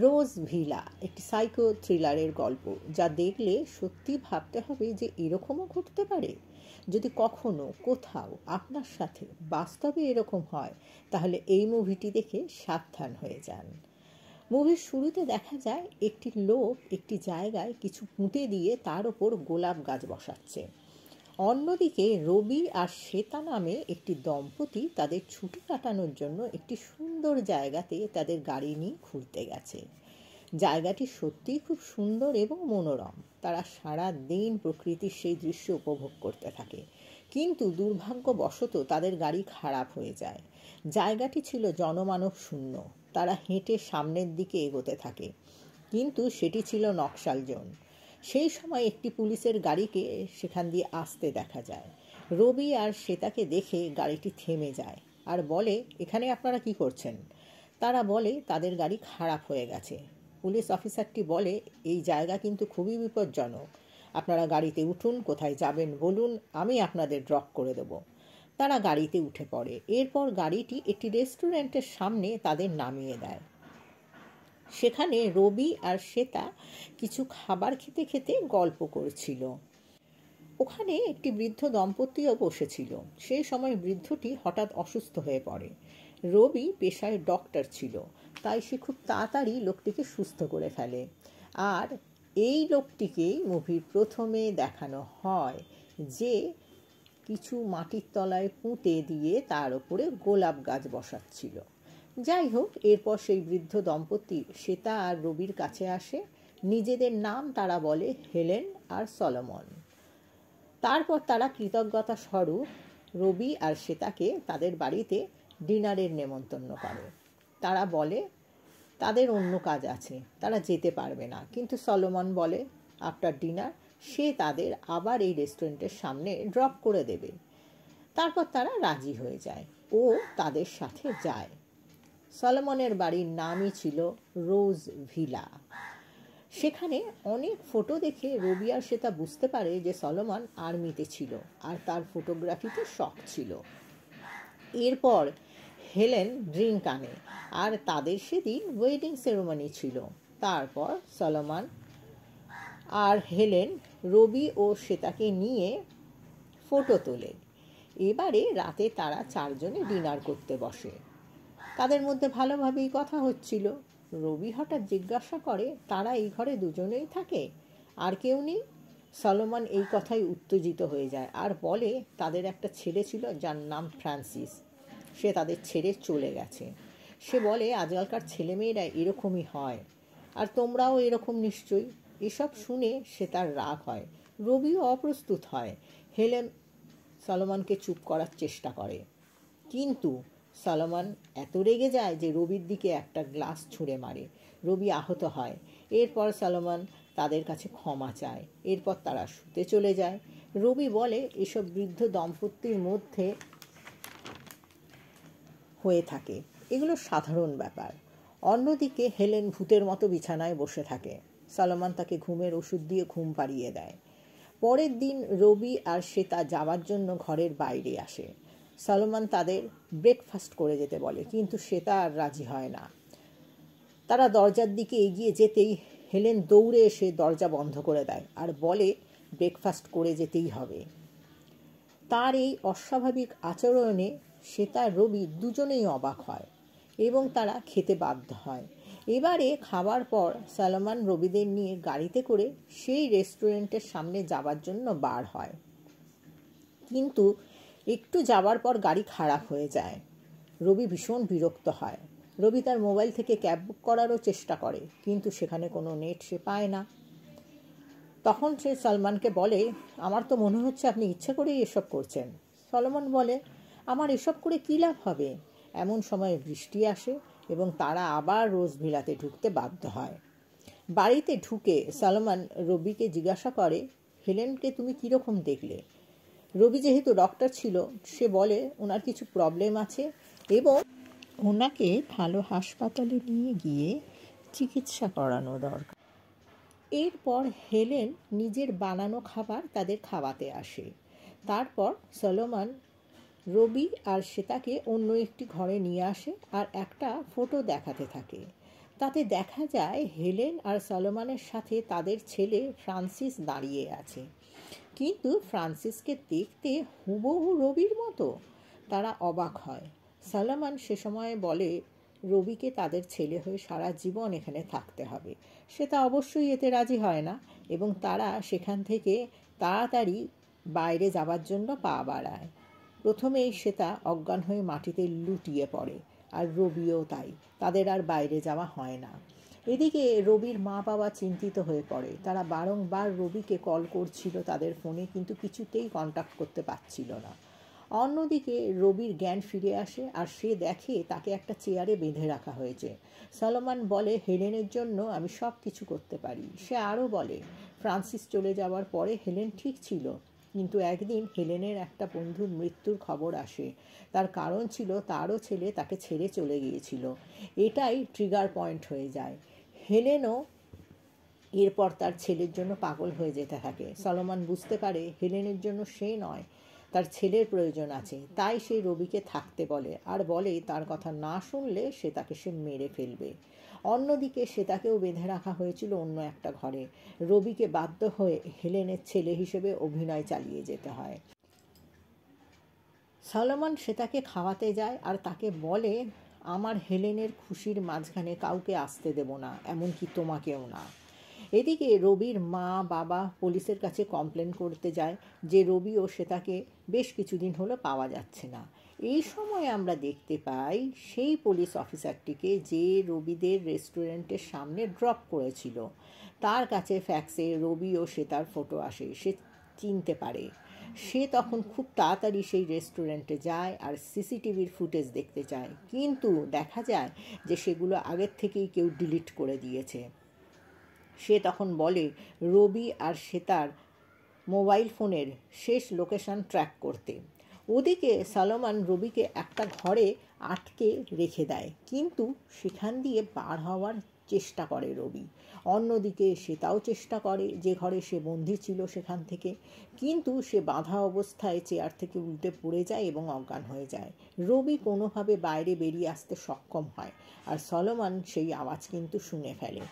রোজ villa একটি psycho থ্রিলারের গল্প, যা দেখলে সত্যি ভাবতে হবে যে এরকমও ঘটতে পারে। যদি কখনো কোথাও আপনার সাথে বাস্তবে এরকম হয়, তাহলে এই মুভিটি দেখে সাবধান হয়ে যান। মুভির শুরুতে দেখা যায় একটি লোক একটি জায়গায় কিছু পুঁতে দিয়ে তার ওপর গোলাপ গাছ বসাচ্ছে। অন্যদিকে রবি আর শ্বেতা নামে একটি দম্পতি তাদের ছুটি কাটানোর জন্য একটি সুন্দর জায়গাতে তাদের গাড়ি নিয়ে ঘুরতে গেছে। জায়গাটি সত্যিই খুব সুন্দর এবং মনোরম। তারা সারা দিন প্রকৃতির সেই দৃশ্য উপভোগ করতে থাকে, কিন্তু দুর্ভাগ্যবশত তাদের গাড়ি খারাপ হয়ে যায়। জায়গাটি ছিল জনমানব শূন্য। তারা হেঁটে সামনের দিকে এগোতে থাকে, কিন্তু সেটি ছিল নকশাল জোন। সেই সময় একটি পুলিশের গাড়িকে সেখান দিয়ে আসতে দেখা যায়। রবি আর শ্বেতাকে দেখে গাড়িটি থেমে যায় আর বলে, এখানে আপনারা কি করছেন? তারা বলে তাদের গাড়ি খারাপ হয়ে গেছে। পুলিশ অফিসারটি বলে, এই জায়গা কিন্তু খুবই বিপজ্জনক। আপনারা গাড়িতে উঠুন, কোথায় যাবেন বলুন, আমি আপনাদের ড্রপ করে দেব। তারা গাড়িতে উঠে পড়ে। এরপর গাড়িটি একটি রেস্টুরেন্টের সামনে তাদের নামিয়ে দেয়। সেখানে রবি আর শ্বেতা কিছু খাবার খেতে খেতে গল্প করছিল। ওখানে একটি বৃদ্ধ দম্পতিও বসেছিল। সেই সময় বৃদ্ধটি হঠাৎ অসুস্থ হয়ে পড়ে। রবি পেশায় ডক্টর ছিল, তাই সে খুব তাড়াতাড়ি লোকটিকে সুস্থ করে ফেলে। আর এই লোকটিকেই মুভির প্রথমে দেখানো হয়, যে কিছু মাটির তলায় পুঁতে দিয়ে তার উপরে গোলাপ গাছ বসাচ্ছিল। যাই হোক, এরপর সেই বৃদ্ধ দম্পতি শ্বেতা আর রবির কাছে আসে। নিজেদের নাম তারা বলে হেলেন আর সলোমন। তারপর তারা কৃতজ্ঞতা স্বরূপ রবি আর শ্বেতাকে তাদের বাড়িতে ডিনারের নেমন্তন্ন করে। তারা বলে তাদের অন্য কাজ আছে, তারা যেতে পারবে না, কিন্তু সলোমন বলে আফটার ডিনার সে তাদের আবার এই রেস্টুরেন্টের সামনে ড্রপ করে দেবে। তারপর তারা রাজি হয়ে যায় ও তাদের সাথে যায়। সলোমনের বাড়ির নামই ছিল রোজ ভিলা। সেখানে অনেক ফটো দেখে রবি আর শ্বেতা বুঝতে পারে যে সলোমন আর্মিতে ছিল আর তার ফটোগ্রাফিতে শখ ছিল। এরপর হেলেন ড্রিঙ্ক আনে আর তাদের সেদিন ওয়েডিং সেরেমনি ছিল। তারপর সলোমন আর হেলেন রবি ও শ্বেতাকে নিয়ে ফটো তোলে। এবারে রাতে তারা চারজনে ডিনার করতে বসে। তাদের মধ্যে ভালোভাবেই কথা হচ্ছিল। রবি হঠাৎ জিজ্ঞাসা করে, তারা এই ঘরে দুজনেই থাকে, আর কেউ নেই? সলোমন এই কথায় উত্তেজিত হয়ে যায় আর বলে তাদের একটা ছেলে ছিল যার নাম ফ্রান্সিস, সে তাদের ছেড়ে চলে গেছে। সে বলে আজকালকার ছেলেমেয়েরা এরকমই হয়, আর তোমরাও এরকম নিশ্চয়ই। এসব শুনে সে তার রাগ হয়। রবিও অপ্রস্তুত হয়। হেলেন সলোমনকে চুপ করার চেষ্টা করে, কিন্তু সলোমন এত রেগে যায় যে রবির দিকে একটা গ্লাস ছুঁড়ে মারে। রবি আহত হয়। এরপর সলোমন তাদের কাছে ক্ষমা চায়। এরপর তারা শুতে চলে যায়। রবি বলে এসব বৃদ্ধ দম্পতির মধ্যে হয়ে থাকে, এগুলো সাধারণ ব্যাপার। অন্যদিকে হেলেন ভূতের মতো বিছানায় বসে থাকে। সলোমন তাকে ঘুমের ওষুধ দিয়ে ঘুম পাড়িয়ে দেয়। পরের দিন রবি আর শ্বেতা যাওয়ার জন্য ঘরের বাইরে আসে। সলোমন তাদের ব্রেকফাস্ট করে যেতে বলে, কিন্তু শ্বেতা আর রাজি হয় না। তারা দরজার দিকে এগিয়ে যেতেই হেলেন দৌড়ে এসে দরজা বন্ধ করে দেয় আর বলে ব্রেকফাস্ট করে যেতেই হবে। তার এই অস্বাভাবিক আচরণে শ্বেতা আর রবি দুজনেই অবাক হয় এবং তারা খেতে বাধ্য হয়। এবারে খাবার পর সলোমন রবিদের নিয়ে গাড়িতে করে সেই রেস্টুরেন্টের সামনে যাবার জন্য বার হয়, কিন্তু একটু যাবার পর গাড়ি খারাপ হয়ে যায়। রবি ভীষণ বিরক্ত হয়। রবি তার মোবাইল থেকে ক্যাব বুক করারও চেষ্টা করে, কিন্তু সেখানে কোনো নেট সে পায় না। তখন সে সলমনকে বলে, আমার তো মনে হচ্ছে আপনি ইচ্ছে করেই এসব করছেন। সলোমন বলে, আমার এসব করে কী লাভ হবে? এমন সময় বৃষ্টি আসে এবং তারা আবার রোজ ভিলাতে ঢুকতে বাধ্য হয়। বাড়িতে ঢুকে সলোমন রবিকে জিজ্ঞাসা করে, হেলেনকে তুমি কীরকম দেখলে? রবি যেহেতু ডক্টর ছিল, সে বলে ওনার কিছু প্রবলেম আছে এবং ওনাকে ভালো হাসপাতালে নিয়ে গিয়ে চিকিৎসা করানো দরকার। এরপর হেলেন নিজের বানানো খাবার তাদের খাওয়াতে আসে। তারপর সলোমন রবি আর শ্বেতাকে অন্য একটি ঘরে নিয়ে আসে আর একটা ফটো দেখাতে থাকে। তাতে দেখা যায় হেলেন আর সলোমনের সাথে তাদের ছেলে ফ্রান্সিস দাঁড়িয়ে আছে, কিন্তু ফ্রান্সিসকে দেখতে হুবহু রবির মতো। তারা অবাক হয়। সলোমন সে সময় বলে রবিকে তাদের ছেলে হয়ে সারা জীবন এখানে থাকতে হবে। সে তা অবশ্যই এতে রাজি হয় না এবং তারা সেখান থেকে তাড়াতাড়ি বাইরে যাবার জন্য পা বাড়ায়। প্রথমেই সেটা অজ্ঞান হয়ে মাটিতে লুটিয়ে পড়ে, আর রবিও তাই। তাদের আর বাইরে যাওয়া হয় না। এদিকে রবির মা বাবা চিন্তিত হয়ে পড়ে। তারা বারংবার রবিকে কল করছিল তাদের ফোনে, কিন্তু কিছুতেই কন্ট্যাক্ট করতে পারছিল না। অন্যদিকে রবির জ্ঞান ফিরে আসে আর সে দেখে তাকে একটা চেয়ারে বেঁধে রাখা হয়েছে। সলোমন বলে, হেলেনের জন্য আমি সব কিছু করতে পারি। সে আরও বলে, ফ্রান্সিস চলে যাওয়ার পরে হেলেন ঠিক ছিল, কিন্তু একদিন হেলেনের একটা বন্ধুর মৃত্যুর খবর আসে। তার কারণ ছিল তারও ছেলে তাকে ছেড়ে চলে গিয়েছিল। এটাই ট্রিগার পয়েন্ট হয়ে যায়। হেলেনও এরপর তার ছেলের জন্য পাগল হয়ে যেতে থাকে। সলোমন বুঝতে পারে হেলেনের জন্য সে নয়, তার ছেলের প্রয়োজন আছে। তাই সে রবিকে থাকতে বলে আর বলে তার কথা না শুনলে সে মেরে ফেলবে। অন্যদিকে তাকেও বেঁধে রাখা হয়েছিল অন্য একটা ঘরে। রবিকে বাধ্য হয়ে হেলেনের ছেলে হিসেবে অভিনয় চালিয়ে যেতে হয়। সলোমন তাকে খাওয়াতে যায় আর তাকে বলে, আমার হেলেনের খুশির মাঝখানে কাউকে আসতে দেব না, এমনকি তোমাকেও না। এদিকে রবির মা বাবা পুলিশের কাছে কমপ্লেন করতে যায় যে রবি ও তাকে বেশ কিছুদিন হলো পাওয়া যাচ্ছে না। এই সময় আমরা দেখতে পাই সেই পুলিশ অফিসারটিকে যে রবিদের রেস্টুরেন্টের সামনে ড্রপ করেছিল। তার কাছে ফ্যাক্সে রবি ও তার ফটো আসে। সে চিনতে পারে। সে তখন খুব তাড়াতাড়ি সেই রেস্টুরেন্টে যায় আর সিসিটিভির ফুটেজ দেখতে চায়, কিন্তু দেখা যায় যে সেগুলো আগের থেকেই কেউ ডিলিট করে দিয়েছে। সে তখন বলে রবি আর তার মোবাইল ফোনের শেষ লোকেশন ট্র্যাক করতে। ওদিকে সলোমন রবিকে একটা ঘরে আটকে রেখে দেয়, কিন্তু সেখান দিয়ে বার হওয়ার চেষ্টা করে রবি। অন্যদিকে তাও চেষ্টা করে যে ঘরে সে বন্দী ছিল সেখান থেকে, কিন্তু সে বাঁধা অবস্থায় চেয়ার থেকে উল্টে পড়ে যায় এবং অজ্ঞান হয়ে যায়। রবি কোনোভাবে বাইরে বেরিয়ে আসতে সক্ষম হয়, আর সলোমন সেই আওয়াজ কিন্তু শুনে ফেলে।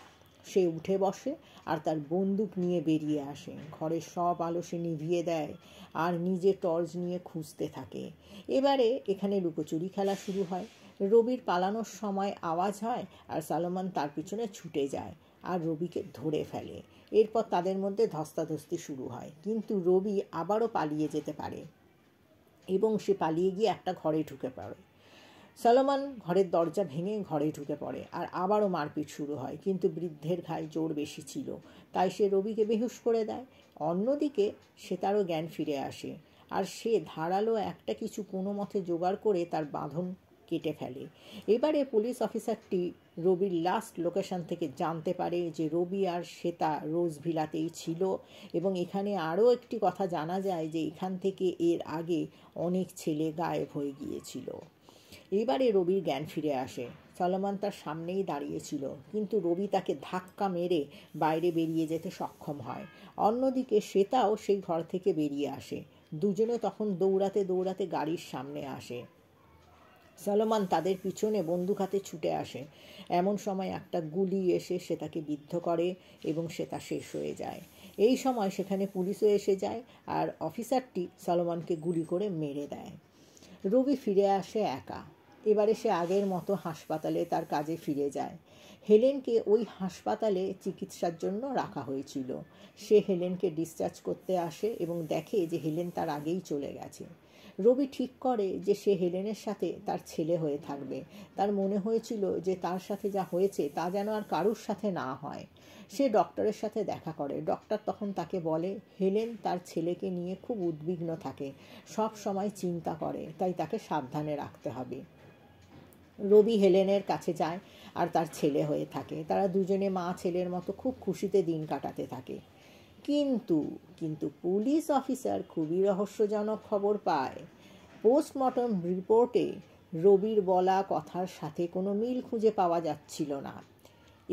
সে উঠে বসে আর তার বন্দুক নিয়ে বেরিয়ে আসে। ঘরের সব আলো সে নিভিয়ে দেয় আর নিজে টর্চ নিয়ে খুঁজতে থাকে। এবারে এখানে লুকোচুরি খেলা শুরু হয়। রবির পালানোর সময় আওয়াজ হয় আর সলোমন তার পিছনে ছুটে যায় আর রবিকে ধরে ফেলে। এরপর তাদের মধ্যে ধস্তাধস্তি শুরু হয়, কিন্তু রবি আবারও পালিয়ে যেতে পারে এবং সে পালিয়ে গিয়ে একটা ঘরে ঢুকে পড়ে। সলোমন ঘরের দরজা ভেঙে ঘরে ঢুকে পড়ে আর আবারও মারপিট শুরু হয়, কিন্তু বৃদ্ধের ঘায়ে জোর বেশি ছিল, তাই সে রবিকে বেহুশ করে দেয়। অন্যদিকে তারও জ্ঞান ফিরে আসে আর সে ধারালো একটা কিছু কোনো মতে জোগাড় করে তার বাঁধন কেটে ফেলে। এবারে পুলিশ অফিসারটি রবির লাস্ট লোকেশন থেকে জানতে পারে যে রবি আর রোজ ভিলাতেই ছিল, এবং এখানে আরও একটি কথা জানা যায় যে এখান থেকে এর আগে অনেক ছেলে গায়েব হয়ে গিয়েছিল। এবারে রবির জ্ঞান ফিরে আসে। সলোমন তার সামনেই দাঁড়িয়েছিল, কিন্তু রবি তাকে ধাক্কা মেরে বাইরে বেরিয়ে যেতে সক্ষম হয়। অন্যদিকে তাও সেই ঘর থেকে বেরিয়ে আসে। দুজনে তখন দৌড়াতে দৌড়াতে গাড়ির সামনে আসে। সলোমন তাদের পিছনে বন্দুক হাতে ছুটে আসে। এমন সময় একটা গুলি এসে তাকে বিদ্ধ করে এবং তা শেষ হয়ে যায়। এই সময় সেখানে পুলিশও এসে যায় আর অফিসারটি সলোমনকে গুলি করে মেরে দেয়। রবি ফিরে আসে একা। এবারে সে আগের মতো হাসপাতালে তার কাজে ফিরে যায়। হেলেনকে ওই হাসপাতালে চিকিৎসার জন্য রাখা হয়েছিল। সে হেলেনকে ডিসচার্জ করতে আসে এবং দেখে যে হেলেন তার আগেই চলে গেছে। রবি ঠিক করে যে সে হেলেনের সাথে তার ছেলে হয়ে থাকবে। তার মনে হয়েছিল যে তার সাথে যা হয়েছে তা যেন আর কারুর সাথে না হয়। সে ডক্টরের সাথে দেখা করে। ডক্টর তখন তাকে বলে হেলেন তার ছেলেকে নিয়ে খুব উদ্বিগ্ন থাকে, সব সময় চিন্তা করে, তাই তাকে সাবধানে রাখতে হবে। রবি হেলেনের কাছে যায় আর তার ছেলে হয়ে থাকে। তারা দুজনে মা ছেলের মতো খুব খুশিতে দিন কাটাতে থাকে। কিন্তু কিন্তু পুলিশ অফিসার খুবই রহস্যজনক খবর পায়। পোস্টমর্টম রিপোর্টে রবির বলা কথার সাথে কোনো মিল খুঁজে পাওয়া যাচ্ছিল না।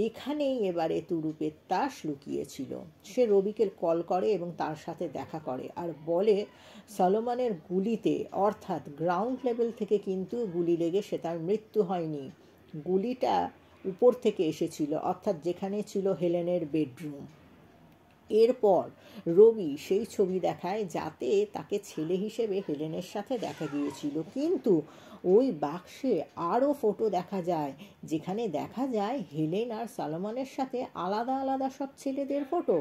এখানেই এবারে তুরুপের তাস লুকিয়েছিল। সে রবিকে কল করে এবং তার সাথে দেখা করে আর বলে সলোমনের গুলিতে, অর্থাৎ গ্রাউন্ড লেভেল থেকে কিন্তু গুলি লেগে তার মৃত্যু হয়নি। গুলিটা উপর থেকে এসেছিল, অর্থাৎ যেখানে ছিল হেলেনের বেডরুম। এরপর রবি সেই ছবি দেখায় যাতে তাকে ছেলে হিসেবে হেলেনের সাথে দেখা গিয়েছিল, কিন্তু ওই বাক্সে আরও ফটো দেখা যায়, যেখানে দেখা যায় হেলেন আর সলোমনের সাথে আলাদা আলাদা সব ছেলেদের ফটো।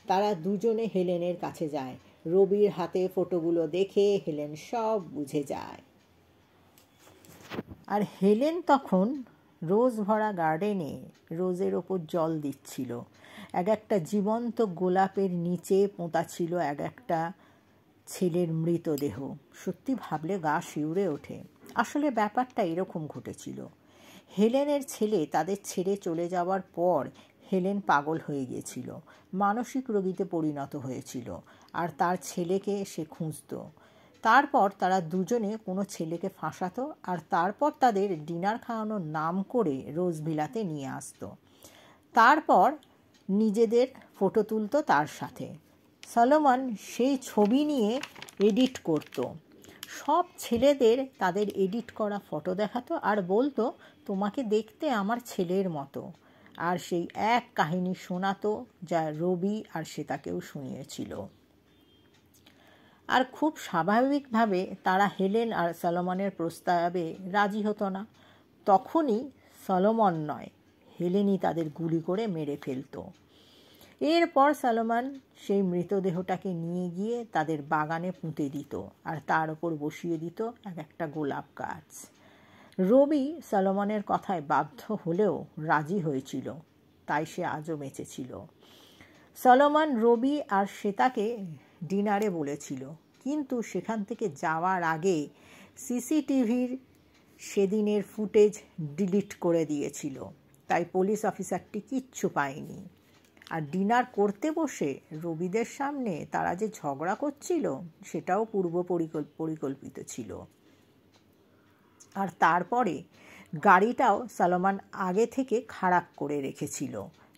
তারা দুজনে হেলেনের কাছে যায়। রবির হাতে ফটোগুলো দেখে হেলেন সব বুঝে যায়। আর হেলেন তখন রোজ ভরা গার্ডেনে রোজের ওপর জল দিচ্ছিল। এক একটা জীবন্ত গোলাপের নিচে পোঁতা ছিল এক একটা ছেলের মৃতদেহ। সত্যি ভাবলে গা শিউরে ওঠে। আসলে ব্যাপারটা এরকম ঘটেছিল। হেলেনের ছেলে তাদের ছেড়ে চলে যাওয়ার পর হেলেন পাগল হয়ে গিয়েছিল, মানসিক রোগীতে পরিণত হয়েছিল, আর তার ছেলেকে সে খুঁজত। তারপর তারা দুজনে কোনো ছেলেকে ফাঁসাতো, আর তারপর তাদের ডিনার খাওয়ানোর নাম করে রোজ ভিলাতে নিয়ে আসতো। তারপর নিজেদের ফটো তুলতো তার সাথে। সলোমন সেই ছবি নিয়ে এডিট করত। সব ছেলেদের তাদের এডিট করা ফটো দেখাতো আর বলতো, তোমাকে দেখতে আমার ছেলের মতো। আর সেই এক কাহিনী শোনাতো, যা রবি আর শ্বেতাকেও শুনিয়েছিল। আর খুব স্বাভাবিকভাবে তারা হেলেন আর সলোমনের প্রস্তাবে রাজি হতো না। তখনই সলোমন নয়, হেলেনই তাদের গুলি করে মেরে ফেলত। এরপর সলোমন সেই মৃতদেহটাকে নিয়ে গিয়ে তাদের বাগানে পুঁতে দিত, আর তার ওপর বসিয়ে দিত এক একটা গোলাপ গাছ। রবি সলোমনের কথায় বাধ্য হলেও রাজি হয়েছিল, তাই সে আজও বেঁচে ছিল। সলোমন রবি আর শ্বেতাকে ডিনারে বলেছিল, কিন্তু সেখান থেকে যাওয়ার আগে সিসিটিভির সেদিনের ফুটেজ ডিলিট করে দিয়েছিল, তাই পুলিশ অফিসারটি কিচ্ছু পায়নি। আর ডিনার করতে বসে রবিদের সামনে তারা যে ঝগড়া করছিল সেটাও পূর্ব পরিকল্পিত ছিল। আর তারপরে গাড়িটাও সলোমন আগে থেকে খারাপ করে রেখেছিল,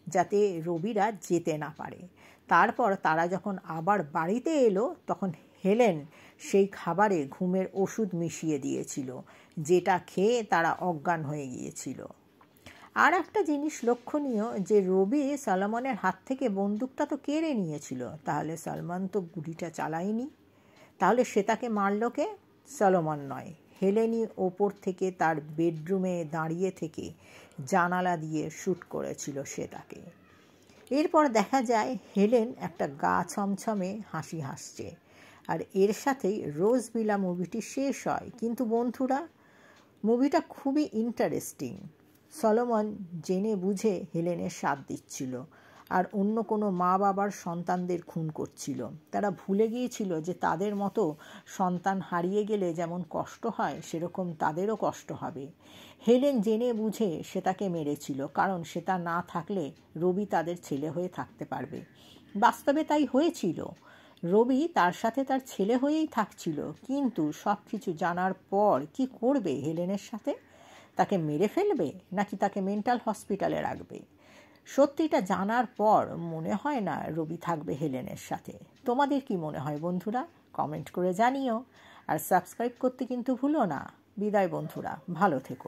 যাতে রবিরা যেতে না পারে। তারপর তারা যখন আবার বাড়িতে এলো, তখন হেলেন সেই খাবারে ঘুমের ওষুধ মিশিয়ে দিয়েছিল, যেটা খেয়ে তারা অজ্ঞান হয়ে গিয়েছিল। আর একটা জিনিস লক্ষণীয় যে রবি সলোমনের হাত থেকে বন্দুকটা তো কেড়ে নিয়েছিল, তাহলে সলোমন তো গুলিটা চালায়নি। তাহলে সে তাকে মারল কে? সলোমন নয়, হেলেনই ওপর থেকে তার বেডরুমে দাঁড়িয়ে থেকে জানালা দিয়ে শ্যুট করেছিল সে তাকে। এরপর দেখা যায় হেলেন একটা গা ছমছমে হাসি হাসছে, আর এর সাথেই রোজ ভিলা মুভিটি শেষ হয়। কিন্তু বন্ধুরা, মুভিটা খুবই ইন্টারেস্টিং। সলোমন জেনে বুঝে হেলেনের সাথ দিচ্ছিল, আর অন্য কোনো মা বাবার সন্তানদের খুন করছিল। তারা ভুলে গিয়েছিল যে তাদের মতো সন্তান হারিয়ে গেলে যেমন কষ্ট হয়, সেরকম তাদেরও কষ্ট হবে। হেলেন জেনে বুঝে শ্বেতাকে মেরেছিল, কারণ শ্বেতা না থাকলে রবি তাদের ছেলে হয়ে থাকতে পারবে। বাস্তবে তাই হয়েছিল। রবি তার সাথে তার ছেলে হয়েই থাকছিল, কিন্তু সব কিছু জানার পর কি করবে হেলেনের সাথে? তাকে মেরে ফেলবে, নাকি তাকে মেন্টাল হসপিটালে রাখবে? সত্যিটা জানার পর মনে হয় না রবি থাকবে হেলেনের সাথে। তোমাদের কি মনে হয় বন্ধুরা? কমেন্ট করে জানিও, আর সাবস্ক্রাইব করতে কিন্তু ভুলো না। বিদায় বন্ধুরা, ভালো থেকো।